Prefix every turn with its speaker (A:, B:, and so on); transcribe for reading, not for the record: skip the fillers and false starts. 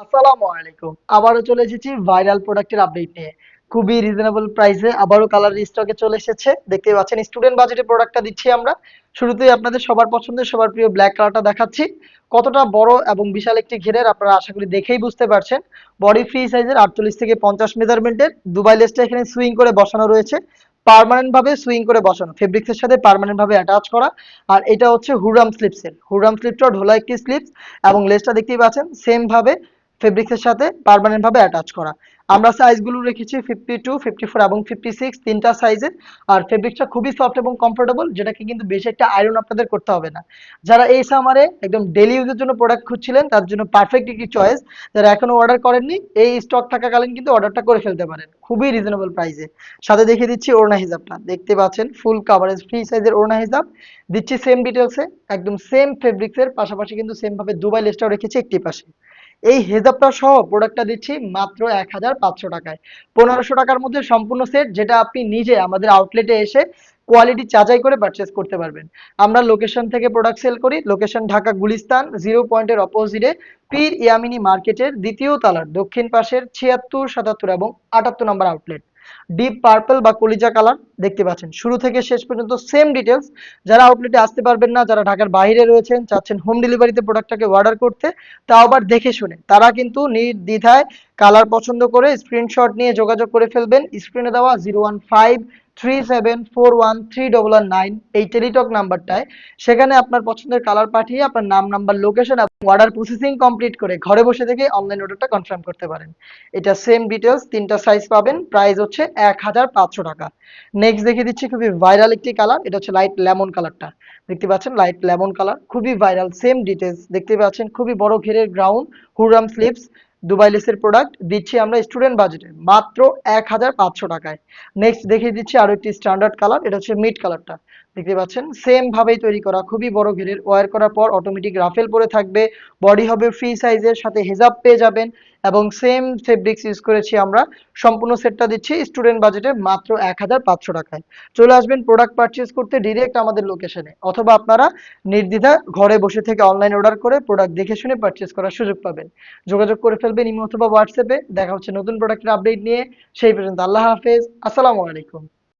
A: আসসালামু আলাইকুম। আবারও চলে এসেছি ভাইরাল প্রোডাক্টের আপডেট নিয়ে। খুবই রিজনেবল প্রাইসে আবারও কালার স্টকে চলে এসেছে। দেখতেই পাচ্ছেন স্টুডেন্ট বাজেটে প্রোডাক্টটা দিচ্ছি আমরা। শুরুতেই আপনাদের সবার পছন্দের সবার প্রিয় ব্ল্যাক কালারটা দেখাচ্ছি। কতটা বড় এবং বিশাল একটি ঘেরের আপনারা আশা করি দেখেই বুঝতে পারছেন। বডি ফ্রি সাইজের 48 থেকে 50 মেজারমেন্টের দুবাই লেসটা এখানে সুইং করে বসানো রয়েছে। পার্মানেন্ট ভাবে সুইং করে বসানো ফেব্রিক্সের সাথে পার্মানেন্ট ভাবে অ্যাটাচ করা। আর এটা হচ্ছে হুররাম স্লিপসের হুররাম স্লিপটা ঢোলা একটি স্লিপস এবং লেসটা দেখতেই পাচ্ছেন সেম ভাবে ফেব্রিক্সের সাথে পার্মানেন্ট ভাবে অ্যাটাচ করা। আমরা সাইজগুলো রেখেছি 52, 54 এবং 56 তিনটা সাইজে। আর ফেব্রিক্সটা খুবই সফট এবং কমফোর্টেবল, যেটাকে কিন্তু বেশি একটা আয়রন আপনাদের করতে হবে না। যারা এই সামারে একদম ডেলি ইউজের জন্য প্রোডাক্ট খুঁজছিলেন তার জন্য পারফেক্ট একটি চয়েস। যারা এখনো অর্ডার করেননি এই স্টক থাকাকালীন কিন্তু অর্ডারটা করে ফেলতে পারেন খুবই রিজনেবল প্রাইসে। সাথে দেখিয়ে দিচ্ছি ওড়না হিজাবটা, দেখতে পাচ্ছেন ফুল কাভারেজ ফ্রি সাইজের ওড়না হিজাব দিচ্ছি সেম ডিটেলসে, একদম সেম ফেব্রিক্সের পাশাপাশি কিন্তু সেম ভাবে দুবাই লেসটাও রেখেছি একটি পাশে। এই হেজাবটা সহ প্রোডাক্টটা দিচ্ছি মাত্র 1500 টাকায়। 1500 টাকার মধ্যে সম্পূর্ণ সেট, যেটা আপনি নিজে আমাদের আউটলেটে এসে কোয়ালিটি যাচাই করে পারচেস করতে পারবেন। আমরা লোকেশন থেকে প্রোডাক্ট সেল করি, লোকেশন ঢাকা গুলিস্তান 0 পয়েন্টের অপোজিটে পীর ইয়ামিনী মার্কেটের দ্বিতীয় তলার দক্ষিণ পাশের 76, 77 এবং 78 নম্বর আউটলেট। ডিপ পার্পল বা কলিজা কালার দেখতে পাচ্ছেন শুরু থেকে শেষ পর্যন্ত সেম ডিটেলস। যারা আউটলেটে আসতে পারবেন না, যারা ঢাকার বাইরে রয়েছেন, চাচ্ছেন হোম ডেলিভারিতে প্রোডাক্টটাকে অর্ডার করতে, তাও আবার দেখে শুনে, তারা কিন্তু নির্দ্বিধায় কালার পছন্দ করে স্ক্রিনশট নিয়ে যোগাযোগ করে ফেলবেন স্ক্রিনে দেওয়া 01537413139 এই টেলিটক নাম্বারটায়। সেখানে আপনার পছন্দের কালার পাঠিয়ে আপনার নাম, নাম্বার, লোকেশন এবং অর্ডার প্রসেসিং কমপ্লিট করে ঘরে বসে থেকে অনলাইন অর্ডারটা কনফার্ম করতে পারেন। এটা সেম ডিটেলস, তিনটা সাইজ পাবেন, প্রাইস হচ্ছে 1500 টাকা। নেক্সট দেখিয়ে দিচ্ছি খুবই ভাইরাল একটি কালার, এটা হচ্ছে লাইট লেমন কালারটা। দেখতে পাচ্ছেন লাইট লেমন কালার খুবই ভাইরাল, সেম ডিটেলস দেখতে পাচ্ছেন, খুবই বড় ঘেরের গ্রাউন্ড হুররাম স্লিপস দুবাই লেসের প্রোডাক্ট দিচ্ছি আমরা স্টুডেন্ট বাজেটে মাত্র 1500 টাকায়। নেক্সট দেখিয়ে দিচ্ছি আরো একটি স্ট্যান্ডার্ড কালার, এটা হচ্ছে মিড কালারটা। দেখতে পাচ্ছেন সেম ভাবেই তৈরি করা, খুবই বড় ঘেরের, ওয়্যার করার পর অটোমেটিক রাফেল পরে থাকবে। বডি হবে ফ্রি সাইজের, সাথে হেজাব পেয়ে যাবেন এবং সেম ফেব্রিক্স ইউজ করেছি আমরা। সম্পূর্ণ সেটটা দিচ্ছি স্টুডেন্ট বাজেটে মাত্র 1500 টাকায়। চলে আসবেন প্রোডাক্ট পারচেজ করতে ডিরেক্ট আমাদের লোকেশনে, অথবা আপনারা নির্দ্বিধায় ঘরে বসে থেকে অনলাইন অর্ডার করে প্রোডাক্ট দেখে শুনে পারচেজ করার সুযোগ পাবেন। যোগাযোগ করে ফেলবেন ইমো অথবা হোয়াটসঅ্যাপে। দেখা হচ্ছে নতুন প্রোডাক্টের আপডেট নিয়ে। সেই পর্যন্ত আল্লাহ হাফেজ, আসসালামু আলাইকুম।